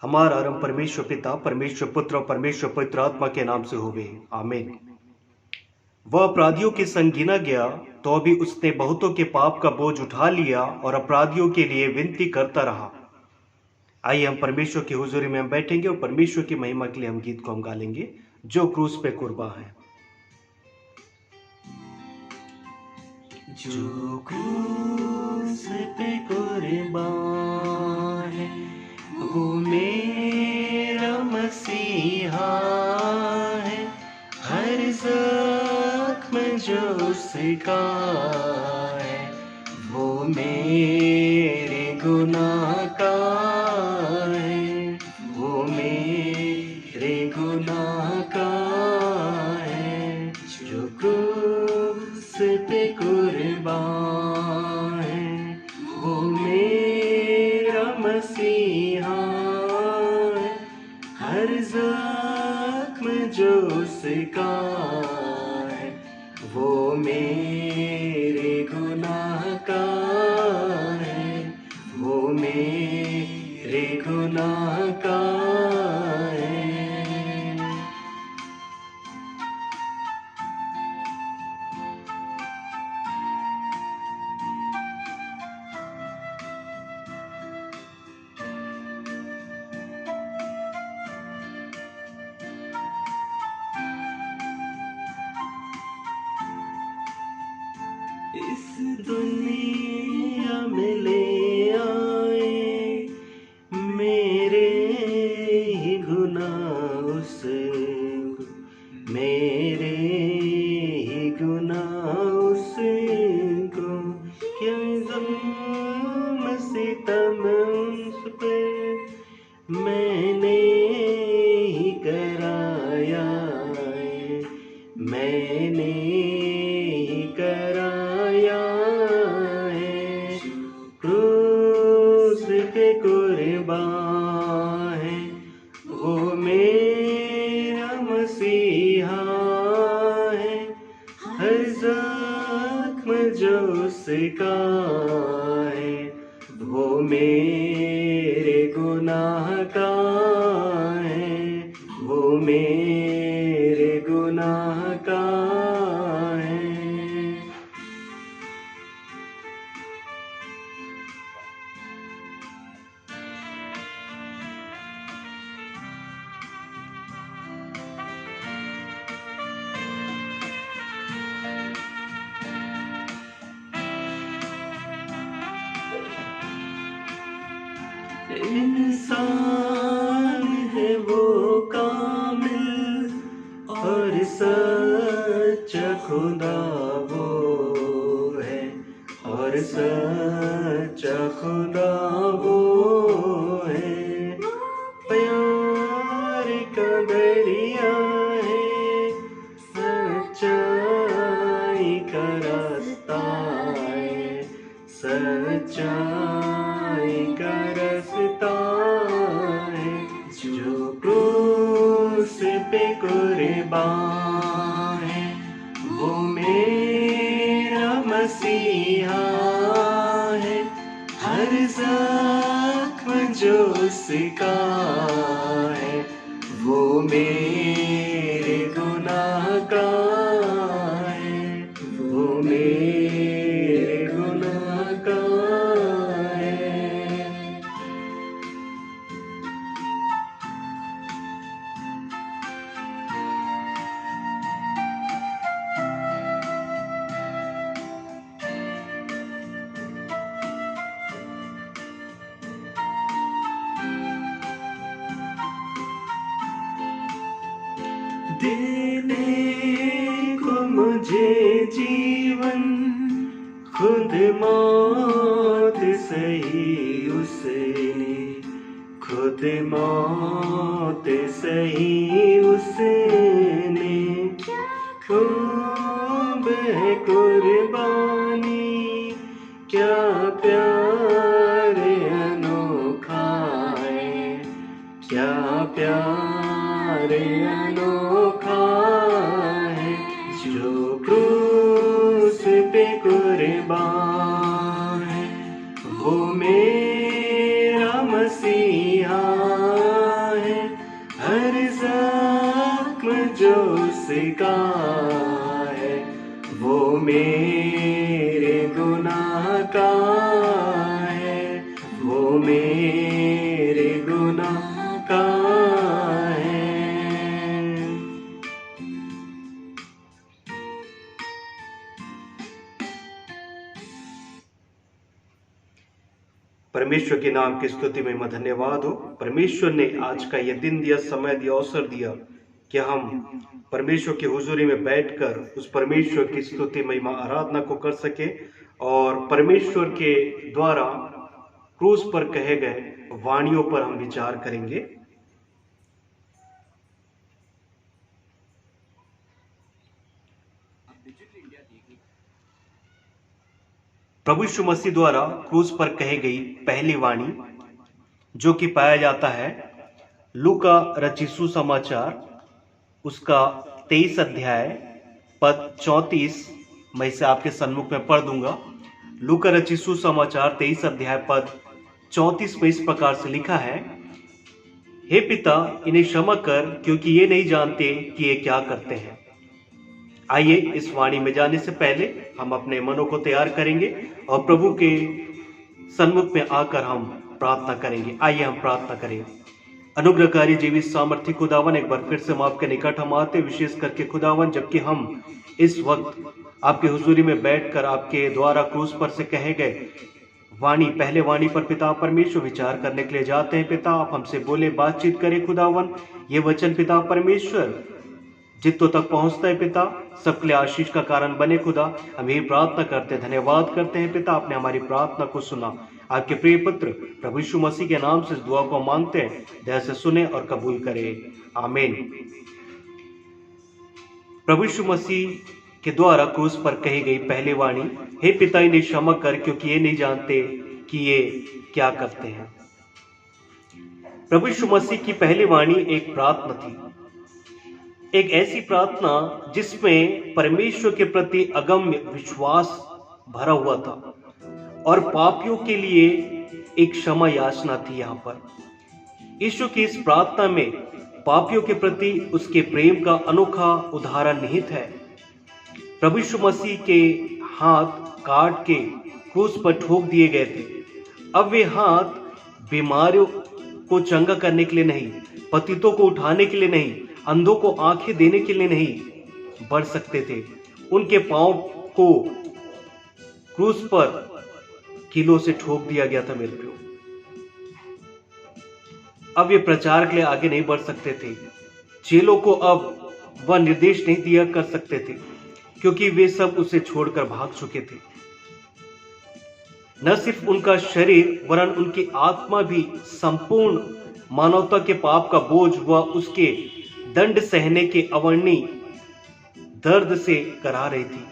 हमारा आरंभ परमेश्वर पिता, परमेश्वर पुत्र और परमेश्वर पवित्र आत्मा के नाम से होवे, आमीन। वह अपराधियों के संग गिना गया, तो भी उसने बहुतों के पाप का बोझ उठा लिया और अपराधियों के लिए विनती करता रहा। आइए हम परमेश्वर की हुजूरी में हम बैठेंगे और परमेश्वर की महिमा के लिए हम गीत को हम गा लेंगे, जो क्रूस पे कुर्बान है। जो क्रूस पे कुर्बान है, वो मेरा मसीहा है। हर जख्म जो उसका है, वो मेरे गुनाह का है, वो मेरे गुनाह का है। जो क्रूस पे कुर्बान है, वो मेरा मसीहा है। हर जख्म जो उसका है, वो मेरे गुनाह का है, वो मेरे गुनाह का है। इस दुनिया में ले आए मेरे ही गुनाह उसको, मेरे ही गुनाह उसको। क्या ज़ुल्म सितम उस पे मैंने ही कराया है, मैंने ही कराया है। क्रूस पे कुर्बान है, वो मेरा मसीहा है। हर जख्म जो उसका है, वो मेरे गुनाह का है, वो मेरे गुनाह का है। इंसान है वो कामिल और सच्चा खुदा वो है, और सच्चा खुदा वो है। प्यार का दरिया है, सच्चाई का रास्ता है, सच्चाई का रास्ता है। जो क्रूस पे कुर्बान है, वो मेरा मसीहा है। हर जख्म जो उसका है, वो मेरे गुनाह का है, वो मेरे गुनाह का है। देने को मुझे जीवन, खुद मौत सही उसने, खुद मौत सही उसने। खूब है कुर्बानी, क्या प्यार अनोखा है, क्या प्यार अनोखा है। जो क्रूस पे कुर्बान है, वो मेरा मसीहा हर जख्म जो सिकाए वो मेरे गुनाह का है, वो मेरे गुनाह का है। परमेश्वर के नाम की स्तुति में धन्यवाद हो। परमेश्वर ने आज का यह दिन दिया, समय दिया, अवसर दिया कि हम परमेश्वर की हुजूरी में बैठकर उस परमेश्वर की स्तुति, महिमा, आराधना को कर सके और परमेश्वर के द्वारा क्रूस पर कहे गए वाणियों पर हम विचार करेंगे। प्रभु यीशु मसीह द्वारा क्रूस पर कही गई पहली वाणी जो कि पाया जाता है लूका रचित सुसमाचार उसका 23 अध्याय पद 34। मैं इसे आपके सम्मुख में पढ़ दूंगा। लूका रचित सुसमाचार 23 अध्याय पद 34 में इस प्रकार से लिखा है, हे पिता इन्हें क्षमा कर क्योंकि ये नहीं जानते कि ये क्या करते हैं। आइए इस वाणी में जाने से पहले हम अपने मनों को तैयार करेंगे और प्रभु के सन्मुख में आकर हम प्रार्थना करेंगे। आइए हम प्रार्थना करें। अनुग्रहकारी जीवित सामर्थ्य खुदावन, एक बार फिर से हम आपके निकट हम आते, विशेष करके खुदावन जबकि हम इस वक्त आपके हुजूरी में बैठकर आपके द्वारा क्रूस पर से कहे गए वाणी, पहले वाणी पर पिता परमेश्वर विचार करने के लिए जाते हैं। पिता आप हमसे बोले, बातचीत करें खुदावन। ये वचन पिता परमेश्वर जितों तक पहुंचता है पिता, सबके लिए आशीष का कारण बने। खुदा हम यही प्रार्थना करते हैं, धन्यवाद करते हैं पिता, आपने हमारी प्रार्थना को सुना। आपके प्रिय पुत्र प्रभु यीशु मसीह के नाम से इस दुआ को मांगते हैं, दया से सुने और कबूल करें, आमीन। प्रभु यीशु मसीह के द्वारा क्रूस पर कही गई पहली वाणी, हे पिता इन्हें क्षमा कर क्योंकि ये नहीं जानते कि ये क्या करते हैं। प्रभु यीशु मसीह की पहली वाणी एक प्रार्थना थी, एक ऐसी प्रार्थना जिसमें परमेश्वर के प्रति अगम्य विश्वास भरा हुआ था और पापियों के लिए एक क्षमा याचना थी। यहाँ पर यीशु की इस प्रार्थना में पापियों के प्रति उसके प्रेम का अनोखा उदाहरण निहित है। प्रभु यीशु मसीह के हाथ काट के क्रूस पर ठोक दिए गए थे। अब वे हाथ बीमारियों को चंगा करने के लिए नहीं, पतितों को उठाने के लिए नहीं, अंधों को आंखें देने के लिए नहीं बढ़ सकते थे। उनके पांव को क्रूस पर कीलों से ठोक दिया गया था। मेरे प्रियो, अब ये प्रचार के लिए आगे नहीं बढ़ सकते थे। चेलों को अब वह निर्देश नहीं दिया कर सकते थे क्योंकि वे सब उसे छोड़कर भाग चुके थे। न सिर्फ उनका शरीर वरन उनकी आत्मा भी संपूर्ण मानवता के पाप का बोझ व उसके दंड सहने के अवर्णनीय दर्द से करा रही थी।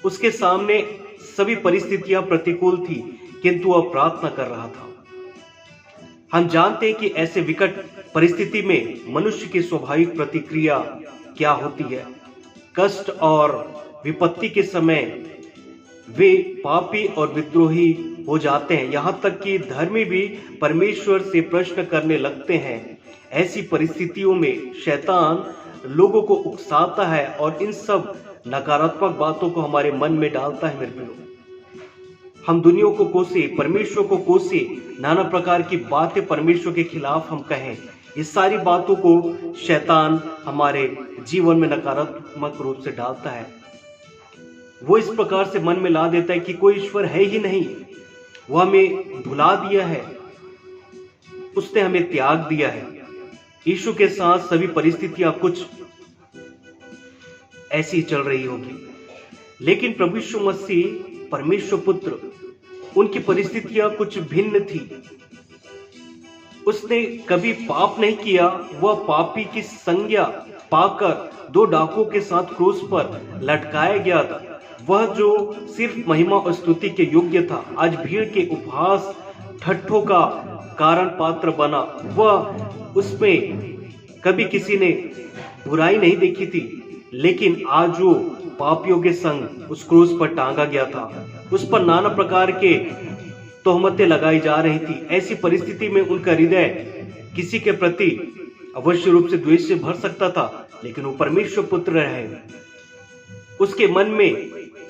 उसके सामने सभी परिस्थितियां प्रतिकूल थी किंतु वह प्रार्थना कर रहा था। हम जानते हैं कि ऐसे विकट परिस्थिति में मनुष्य की स्वाभाविक प्रतिक्रिया क्या होती है। कष्ट और विपत्ति के समय वे पापी और विद्रोही हो जाते हैं, यहां तक कि धर्मी भी परमेश्वर से प्रश्न करने लगते हैं। ऐसी परिस्थितियों में शैतान लोगों को उकसाता है और इन सब नकारात्मक बातों को हमारे मन में डालता है। मेरे प्रियो, हम दुनिया को कोसे, परमेश्वर को कोसे, नाना प्रकार की बातें परमेश्वर के खिलाफ हम कहें, इस सारी बातों को शैतान हमारे जीवन में नकारात्मक रूप से डालता है। वो इस प्रकार से मन में ला देता है कि कोई ईश्वर है ही नहीं, वो हमें भुला दिया है, उसने हमें त्याग दिया है। यीशु के साथ सभी परिस्थितियां कुछ ऐसी चल रही होगी, लेकिन प्रभु यीशु मसीह परमेश्वर पुत्र, उनकी परिस्थितियां कुछ भिन्न थी। उसने कभी पाप नहीं किया, वह पापी की संज्ञा पाकर 2 डाकुओं के साथ क्रूस पर लटकाया गया था। वह जो सिर्फ महिमा और स्तुति के योग्य था, आज भीड़ के उपहास ठट्ठों का कारण पात्र बना। वह उसमें कभी किसी ने बुराई नहीं देखी थी, लेकिन आज वो पापियों के संग उस क्रूस पर टांगा गया था। उस पर नाना प्रकार के तोहमतें लगाई जा रही थी। ऐसी परिस्थिति में उनका हृदय किसी के प्रति अवश्य रूप से द्वेष से भर सकता था, लेकिन वो परमेश्वर पुत्र है। उसके मन में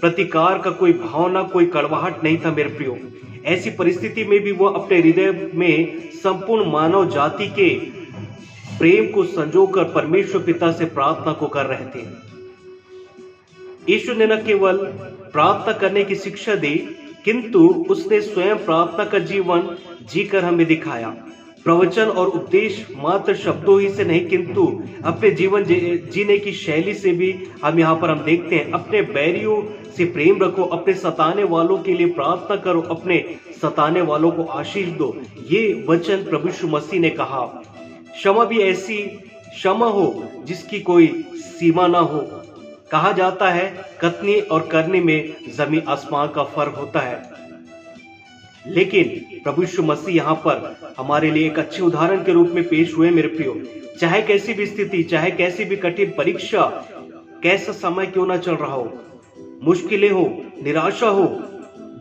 प्रतिकार का कोई भावना, कोई कड़वाहट नहीं था मेरे प्रियो। ऐसी परिस्थिति में भी वो अपने हृदय में संपूर्ण मानव जाति के प्रेम को संजोकर परमेश्वर पिता से प्रार्थना को कर रहे थे। ईश्वर ने न केवल प्रार्थना करने की शिक्षा दी, किंतु उसने स्वयं प्रार्थना का जीवन जीकर हमें दिखाया। प्रवचन और उपदेश मात्र शब्दों ही से नहीं, किंतु अपने जीवन जीने की शैली से भी हम यहाँ पर देखते हैं। अपने बैरियों से प्रेम रखो, अपने सताने वालों के लिए प्रार्थना करो, अपने सताने वालों को आशीष दो। ये वचन प्रभु यीशु मसीह ने कहा। क्षमा भी ऐसी क्षमा हो जिसकी कोई सीमा ना हो। कहा जाता है कथनी और करने में जमीन आसमान का फर्क होता है, लेकिन प्रभु यीशु मसीह यहाँ पर हमारे लिए एक अच्छे उदाहरण के रूप में पेश हुए मेरे प्रियो। चाहे कैसी भी स्थिति, चाहे कैसी भी कठिन परीक्षा, कैसा समय क्यों ना चल रहा हो, मुश्किलें हो, निराशा हो,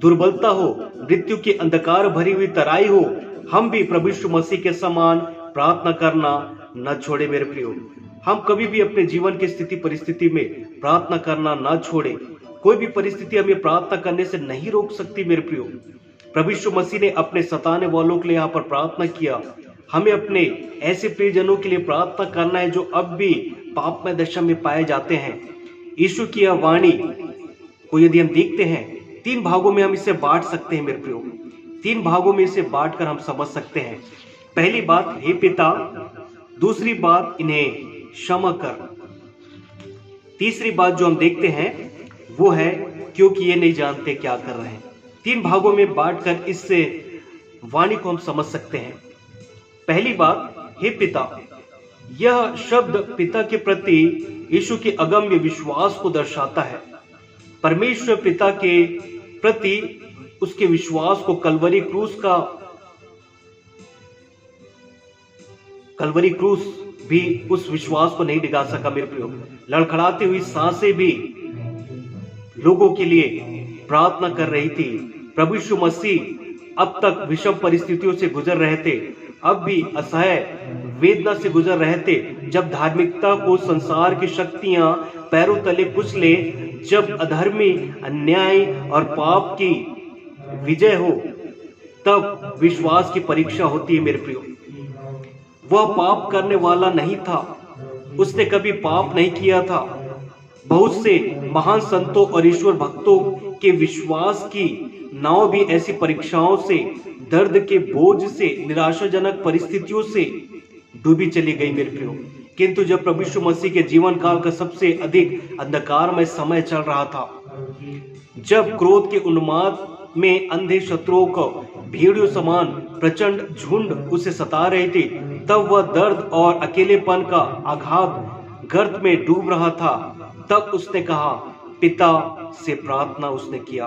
दुर्बलता हो, मृत्यु की अंधकार भरी हुई तराई हो, हम भी प्रभु यीशु मसीह के समान प्रार्थना करना न छोड़े मेरे प्रियो। हम कभी भी अपने जीवन की स्थिति परिस्थिति में प्रार्थना करना न छोड़े। कोई भी परिस्थिति हमें प्रार्थना करने से नहीं रोक सकती मेरे प्रियो। प्रभु यीशु मसीह ने अपने सताने वालों के लिए यहाँ पर प्रार्थना किया। हमें अपने ऐसे प्रियजनों के लिए प्रार्थना करना है जो अब भी पापमय दशा में पाए जाते हैं। यीशु की यह वाणी को यदि हम देखते हैं, 3 भागों में हम इसे बांट सकते हैं मेरे प्रियो। 3 भागों में इसे बांटकर हम समझ सकते हैं। पहली बात, हे पिता। दूसरी बात, इन्हें क्षमा कर। तीसरी बात जो हम देखते हैं वो है, क्योंकि ये नहीं जानते क्या कर रहे हैं। 3 भागों में बांटकर इससे वाणी को हम समझ सकते हैं। पहली बात, हे पिता। यह शब्द पिता के प्रति यीशु के अगम्य विश्वास को दर्शाता है। परमेश्वर पिता के प्रति उसके विश्वास को कलवरी क्रूस भी उस विश्वास को नहीं डिगा सका मेरे प्रियो। लड़खड़ाती हुई सांसें भी लोगों के लिए प्रार्थना कर रही थी। प्रभु यीशु मसीह अब तक विषम परिस्थितियों से गुजर रहे थे, अब भी असह्य वेदना से गुजर रहे थे। जब धार्मिकता को संसार की शक्तियां पैरों तले कुचले, जब अधर्मी, अन्याय और पाप की विजय हो, तब विश्वास की परीक्षा होती है मेरे प्रियो। वह पाप करने वाला नहीं था, उसने कभी पाप नहीं किया था। बहुत से महान संतों और ईश्वर भक्तों के विश्वास की नाव भी ऐसी परीक्षाओं से, दर्द के बोझ से, निराशाजनक परिस्थितियों से डूबी चली गई मेरे प्रियो। किंतु जब प्रभु यीशु मसीह के जीवन काल का सबसे अधिक अंधकारमय समय चल रहा था, जब क्रोध के उन्माद में अंधे शत्रुओं को भीड़ों समान प्रचंड झुंड उसे सता रहे थे, तब वह दर्द और अकेलेपन का आघात गर्त में डूब रहा था। तब उसने कहा, पिता से प्रार्थना उसने किया।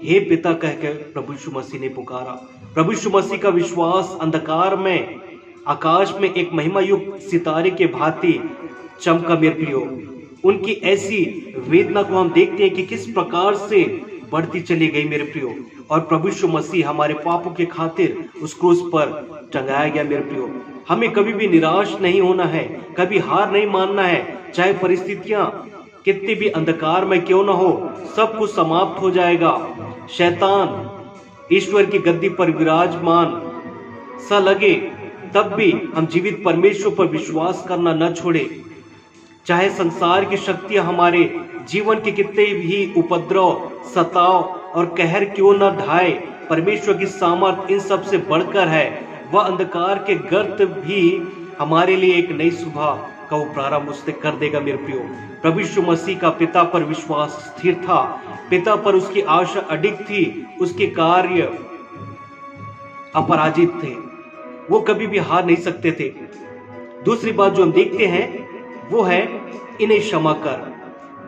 हे पिता कहकर प्रभु यीशु मसीह ने पुकारा। प्रभु यीशु मसीह का विश्वास अंधकार में आकाश में एक महिमा युक्त सितारे के भांति चमका मेरे प्रियो। उनकी ऐसी वेदना को हम देखते हैं कि किस प्रकार से बढ़ती चली गई मेरे प्रियो। और प्रभु यीशु मसीह हमारे पापों के खातिर उस क्रूस पर टंगाया गया मेरे प्रियो। हमें कभी भी निराश नहीं होना है, कभी हार नहीं मानना है। चाहे परिस्थितियां कितनी भी अंधकार में क्यों ना हो, सब कुछ समाप्त हो जाएगा। शैतान ईश्वर की गद्दी पर विराजमान सा लगे, तब भी हम जीवित परमेश्वर पर विश्वास करना न छोड़े। चाहे संसार की शक्तियां हमारे जीवन के कितने भी उपद्रव, सताव और कहर क्यों न ढाए, परमेश्वर की सामर्थ इन सब से बढ़कर है। वह अंधकार के गर्त भी हमारे लिए एक नई सुबह का वो प्रारंभ उसने कर देगा मेरे प्रियो। प्रभु यीशु मसीह का पिता पर विश्वास स्थिर था, पिता पर उसकी आशा अडिग थी, उसके कार्य अपराजित थे, वो कभी भी हार नहीं सकते थे। दूसरी बात जो हम देखते हैं वो है, इन्हें क्षमा कर।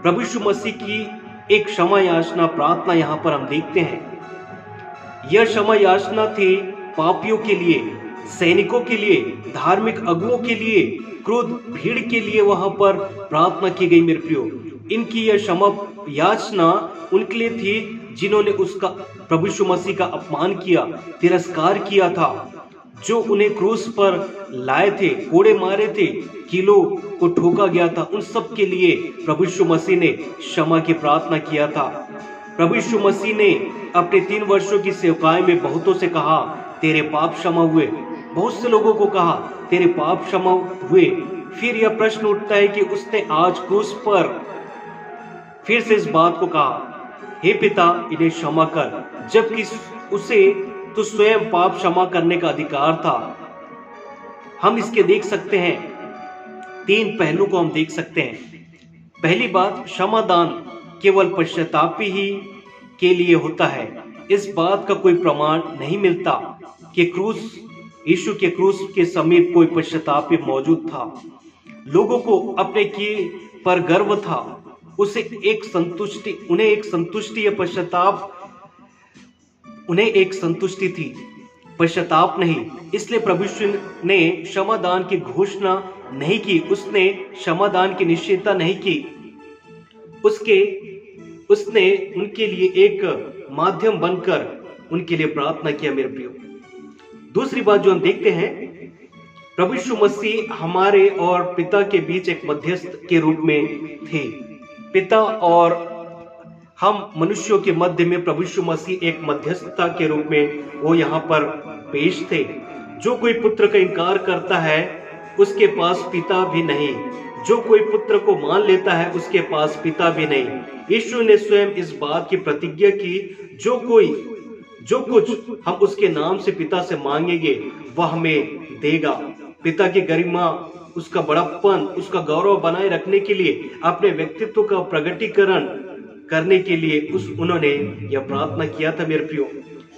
प्रभु यीशु मसीह की एक क्षमा याचना प्रार्थना यहाँ पर हम देखते हैं। यह क्षमा याचना थी पापियों के लिए, सैनिकों के लिए, धार्मिक अगुओं के लिए, क्रोध भीड़ के लिए वहां पर प्रार्थना की गई मेरे प्रियो। इनकी यह क्षमा याचना उनके लिए थी जिन्होंने उसका, प्रभु यीशु मसीह का अपमान किया, तिरस्कार किया था। जो उन्हें क्रूस पर लाए थे, कोड़े मारे थे, कीलों को ठोका गया था, उन सब के लिए प्रभु यीशु मसीह ने क्षमा की प्रार्थना किया था। प्रभु यीशु मसीह ने अपने 3 वर्षों की सेवकाई में बहुतों से कहा, तेरे पाप क्षमा हुए। बहुत से लोगों को कहा, तेरे पाप क्षमा हुए। फिर यह प्रश्न उठता है कि उसने आज क्रूस पर फिर से इस बात को कहा, हे पिता, इन्हें क्षमा कर, जबकि उसे तो स्वयं पाप क्षमा करने का अधिकार था। हम इसके देख सकते हैं, 3 पहलू को हम देख सकते हैं। पहली बात, क्षमादान केवल पश्चातापी ही के लिए होता है। इस बात का कोई प्रमाण नहीं मिलता कि यीशु के क्रूस के समीप कोई पश्चातापी मौजूद था। लोगों को अपने किए पर गर्व था, उन्हें एक संतुष्टि थी, पश्चाताप नहीं। इसलिए प्रभु यीशु ने क्षमादान की घोषणा नहीं की, उसने क्षमादान की निश्चयता नहीं की। उसने उनके लिए एक माध्यम बनकर उनके लिए प्रार्थना किया। मेरे प्रियो, दूसरी बात जो हम देखते हैं, प्रभु यीशु मसीह हमारे और पिता के बीच एक मध्यस्थ के रूप में थे। पिता और हम मनुष्यों के मध्य में प्रभु यीशु मसीह एक मध्यस्थता के रूप में वो यहाँ पर पेश थे। जो कोई पुत्र का इनकार करता है, उसके पास पिता भी नहीं। जो कोई पुत्र को मान लेता है, उसके पास पिता भी नहीं। यीशु ने स्वयं इस बात की प्रतिज्ञा की, जो कुछ हम उसके नाम से पिता से मांगेंगे वह हमें देगा। पिता की गरिमा, उसका बड़प्पन, उसका गौरव बनाए रखने के लिए, अपने व्यक्तित्व का प्रगटीकरण करने के लिए उन्होंने यह प्रार्थना किया था। मेरे प्रियो,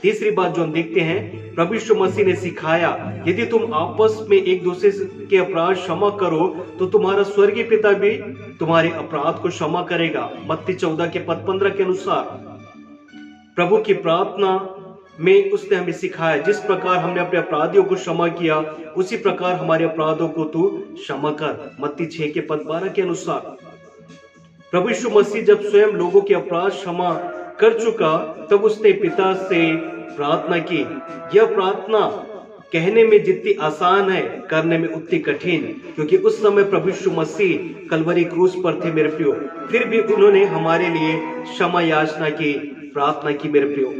तीसरी बात जो हम देखते हैं, प्रभु यीशु मसीह ने सिखाया, यदि तुम आपस में एक दूसरे के अपराध क्षमा करो तो तुम्हारा स्वर्गीय पिता भी तुम्हारे अपराध को क्षमा करेगा। मत्ती 14 के पद 15 के अनुसार प्रभु की प्रार्थना में उसने हमें सिखाया, जिस प्रकार हमने अपने अपराधियों को क्षमा किया, उसी प्रकार हमारे अपराधों को तू क्षमा कर। मत्ती 6 के पद 12 के अनुसार प्रभु यीशु मसीह जब स्वयं लोगों के अपराध क्षमा कर चुका, तब उसने पिता से प्रार्थना की। यह प्रार्थना कहने में जितनी आसान है, करने में उतनी कठिन, क्योंकि उस समय प्रभु यीशु मसीह कलवरी क्रूस पर थे। मेरे प्रियो, फिर भी उन्होंने हमारे लिए क्षमा याचना की, प्रार्थना की। मेरे प्रियो,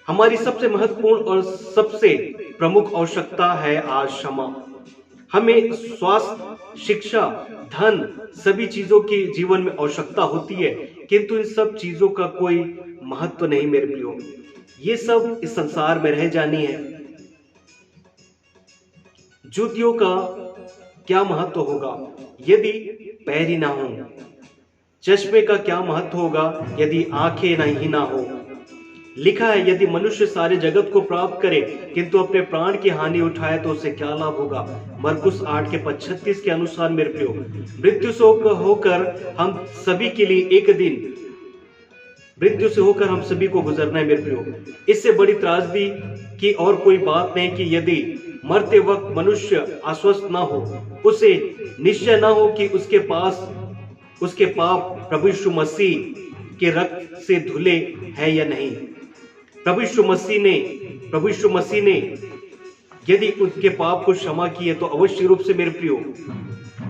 हमारी सबसे महत्वपूर्ण और सबसे प्रमुख आवश्यकता है आज क्षमा। हमें स्वास्थ्य, शिक्षा, धन, सभी चीजों की जीवन में आवश्यकता होती है, किंतु इन सब चीजों का कोई महत्व नहीं। मेरे प्रियो, ये सब इस संसार में रह जानी है। जूतियों का क्या महत्व होगा यदि पैर ही ना हो? चश्मे का क्या महत्व होगा यदि आंखें नहीं ना हो? लिखा है, यदि मनुष्य सारे जगत को प्राप्त करे किंतु अपने प्राण की हानि उठाए तो उसे क्या लाभ होगा? मरकुस 8 के पद 36 के अनुसार मेरे प्रियो, मृत्यु से होकर हम सभी के लिए एक दिन मृत्यु से होकर हम सभी को गुजरना है। मेरे प्रियो, इससे बड़ी त्रासदी की और कोई बात नहीं कि यदि मरते वक्त मनुष्य आश्वस्त ना हो, उसे निश्चय ना हो कि उसके पाप प्रभु यीशु मसीह के रक्त से धुले हैं या नहीं। प्रभु यीशु मसीह ने यदि उसके पाप को क्षमा किए तो अवश्य रूप से मेरे प्रियो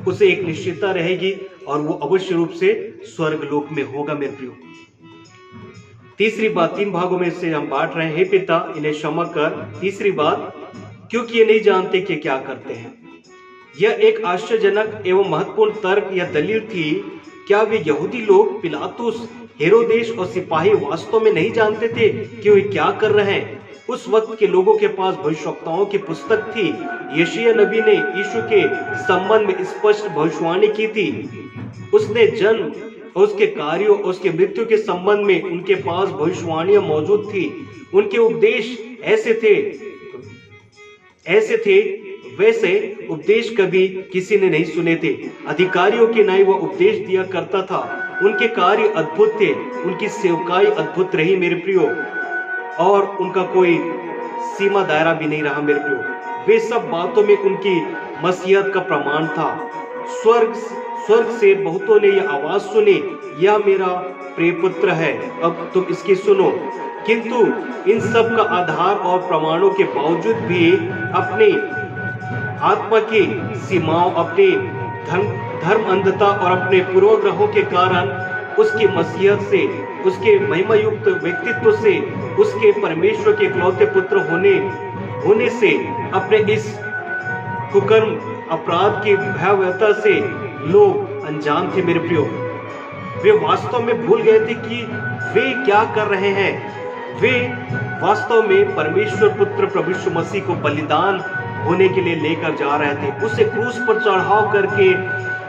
उसे एक निश्चितता रहेगी और वो अवश्य रूप से स्वर्ग लोक में होगा। मेरे प्रियो, तीसरी बात, 3 भागों में से हम बांट रहे हैं। हे पिता, इन्हें क्षमा कर। तीसरी बात, क्योंकि ये नहीं जानते कि क्या करते हैं। यह एक आश्चर्यजनक एवं महत्वपूर्ण तर्क या दलील थी। क्या वे यहूदी लोग, पिलातुस, हेरोदेस और सिपाही वास्तव में नहीं जानते थे कि वे क्या कर रहे हैं? उस वक्त के लोगों के पास भविष्यवक्ताओं की पुस्तक थी। यशायाह नबी ने यीशु के संबंध में स्पष्ट भविष्यवाणी की थी। उसने जन्म और उसके कार्यों और उसके मृत्यु के संबंध में उनके पास भविष्यवाणियां मौजूद थी। उनके उपदेश ऐसे थे वैसे उपदेश कभी किसी ने नहीं सुने थे। अधिकारियों के नाई वह उपदेश दिया करता था। उनके कार्य अद्भुत थे, उनकी सेवकाई अद्भुत रही मेरे प्रियो, और उनका कोई सीमा दायरा भी नहीं रहा। मेरे प्रियो, वे सब बातों में उनकी मसीहत का प्रमाण था। स्वर्ग से बहुतों ने यह आवाज सुनी, यह मेरा प्रिय पुत्र है, अब तुम इसकी सुनो। किंतु इन सब का आधार और प्रमाणों के बावजूद भी अपने आत्मा की सीमाओं, अपने धर्म अंधता और अपने पूर्वग्रहों के कारण उसकी मसीहत से, उसके महिमा युक्त व्यक्तित्व से, उसके परमेश्वर के इकलौते पुत्र होने से अपने इस कुकर्म अपराध की भयावहता से लोग अनजान थे। मेरे प्रियो, वे वास्तव में भूल गए थे कि वे क्या कर रहे हैं। वे वास्तव में परमेश्वर पुत्र प्रभु यीशु मसीह को बलिदान होने के लिए लेकर जा रहे थे। उसे क्रूस पर चढ़ाव करके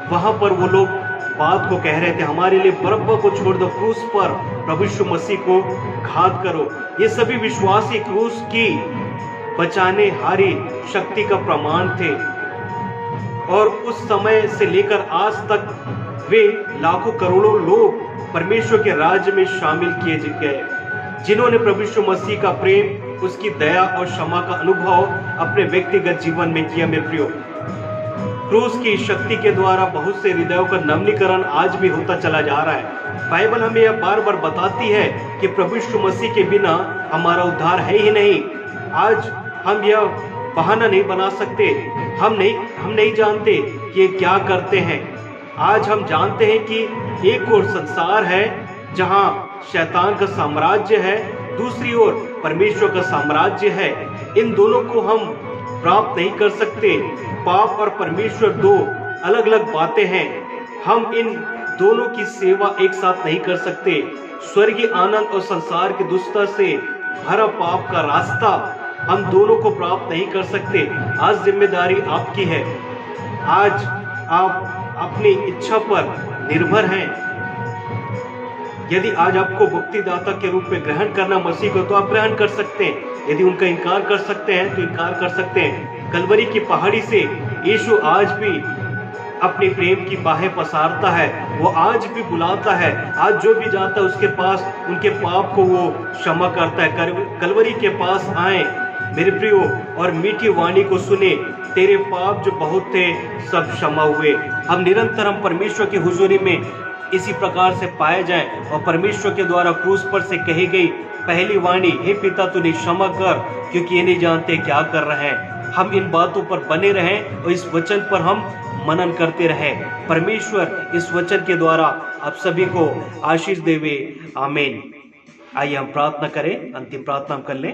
वहां पर वो लोग बात को कह रहे थे, हमारे लिए बरअब्बा को छोड़ दो, क्रूस पर प्रभु यीशु मसीह को घात करो। ये सभी विश्वासी क्रूस की बचाने हारी शक्ति का प्रमाण थे और उस समय से लेकर आज तक वे लाखों करोड़ों लोग परमेश्वर के राज्य में शामिल किए गए, जिन्होंने प्रभु यीशु मसीह का प्रेम, उसकी दया और क्षमा का अनुभव अपने व्यक्तिगत जीवन में किया। मेरे प्रियो, क्रूस की शक्ति के द्वारा बहुत से हृदयों का नवीनीकरण आज भी होता चला जा रहा है। बाइबल हमें यह बार बार बताती है कि प्रभु यीशु मसीह के बिना हमारा उद्धार है ही नहीं। आज हम यह बहाना नहीं बना सकते। हम नहीं जानते कि ये क्या करते हैं। आज हम जानते हैं कि एक और संसार है जहां शैतान का साम्राज्य है, दूसरी ओर परमेश्वर का साम्राज्य है। इन दोनों को हम प्राप्त नहीं कर सकते। पाप और परमेश्वर दो अलग अलग बातें हैं। हम इन दोनों की सेवा एक साथ नहीं कर सकते। स्वर्गीय आनंद और संसार की दुष्टता से भरा पाप का रास्ता हम दोनों को प्राप्त नहीं कर सकते। आज जिम्मेदारी आपकी है। आज आप अपनी इच्छा पर निर्भर हैं। यदि आज आपको मुक्तिदाता के रूप में ग्रहण करना मसीह को, तो आप ग्रहण कर सकते हैं। यदि उनका इनकार कर सकते हैं तो इनकार कर सकते हैं। कलवरी की पहाड़ी से यीशु आज भी अपने प्रेम की बाहें पसारता है। वो आज भी बुलाता है। आज जो भी जाता है उसके पास उनके पाप को वो क्षमा करता है। कलवरी के पास आए मेरे प्रियो और मीठी वाणी को सुने, तेरे पाप जो बहुत थे सब क्षमा हुए। हम निरंतर परमेश्वर की हुजूरी में इसी प्रकार से पाए जाएं और परमेश्वर के द्वारा क्रूस पर से कही गई पहली वाणी, हे पिता तूने क्षमा कर क्योंकि ये नहीं जानते क्या कर रहे हैं। हम इन बातों पर बने रहें और इस वचन पर हम मनन करते रहें। परमेश्वर इस वचन के द्वारा आप सभी को आशीष देवे। आमीन। आइए हम प्रार्थना करें। अंतिम प्रार्थना हम कर लें।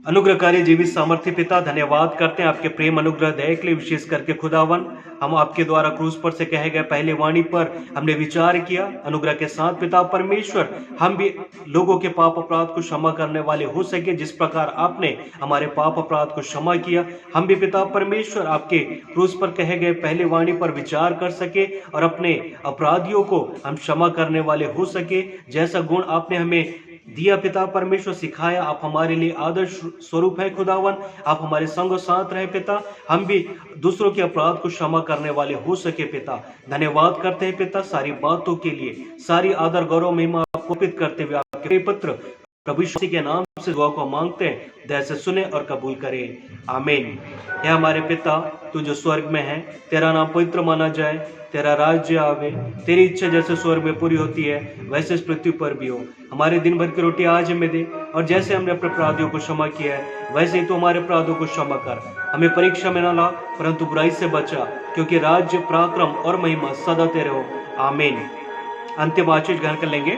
अनुग्रहकारी जीवित सामर्थ्य पिता, धन्यवाद करते हैं आपके प्रेम अनुग्रह दया के लिए। विशेष करके खुदावन, हम आपके द्वारा क्रूस पर से कहे गए पहले वाणी पर हमने विचार किया। अनुग्रह के साथ पिता परमेश्वर, हम भी लोगों के पाप अपराध को क्षमा करने वाले हो सके। जिस प्रकार आपने हमारे पाप अपराध को क्षमा किया, हम भी पिता परमेश्वर आपके क्रूस पर कहे गए पहले वाणी पर विचार कर सके और अपने अपराधियों को हम क्षमा करने वाले हो सके। जैसा गुण आपने हमें दिया पिता परमेश्वर, सिखाया, आप हमारे लिए आदर्श स्वरूप है खुदावन। आप हमारे संग साथ रहे पिता, हम भी दूसरों के अपराध को क्षमा करने वाले हो सके पिता। धन्यवाद करते हैं पिता सारी बातों के लिए। सारी आदर गौरव महिमा आपको अर्पित करते हुए आपके पुत्र प्रभु यीशु के नाम से दुआ को मांगते हैं, दया से सुने और कबूल करें। आमीन। हे हमारे पिता, तू जो स्वर्ग में है, तेरा नाम पवित्र माना जाए, तेरा राज्य आवे, तेरी इच्छा जैसे स्वर्ग में पूरी होती है वैसे इस पृथ्वी पर भी हो। हमारे दिन भर की रोटी आज हमें दे, और जैसे हमने अपने अपराधियों को क्षमा किया है वैसे ही तो हमारे अपराधों को क्षमा कर। हमें परीक्षा में न ला परंतु बुराई से बचा, क्योंकि राज्य, पराक्रम और महिमा सदा तेरे हो। आमीन। अंतिम आशीष ग्रहण कर लेंगे।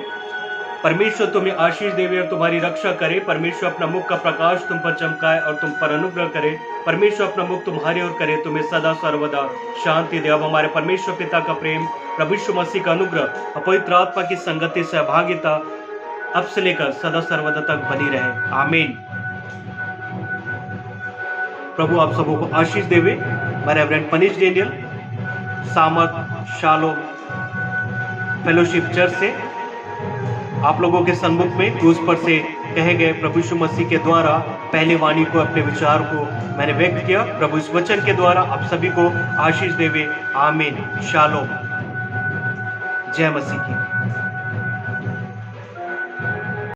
परमेश्वर तुम्हें आशीष देवे और तुम्हारी रक्षा करे। परमेश्वर अपना मुख का प्रकाश तुम पर चमकाए और तुम पर अनुग्रह करे। परमेश्वर अपना मुख तुम्हारी ओर करे, तुम्हें सदा सर्वदा शांति दे। अब हमारे परमेश्वर पिता का प्रेम, प्रभु यीशु मसीह का अनुग्रह और पवित्र आत्मा की संगति, सहभागिता अब से लेकर सदा सर्वदा तक बनी रहे। आमीन। प्रभु आप सबों को आशीष देवे। मैं रेवरेंड पनीश डेनियल, सामर्थ शालोम फेलोशिप चर्च से आप लोगों के सम्मुख में क्रूस पर से कहे गए प्रभु यीशु मसीह के द्वारा पहले वाणी को, अपने विचार को मैंने व्यक्त किया। प्रभु इस वचन के द्वारा आप सभी को आशीष देवे। आमीन। शालोम। जय मसीह की।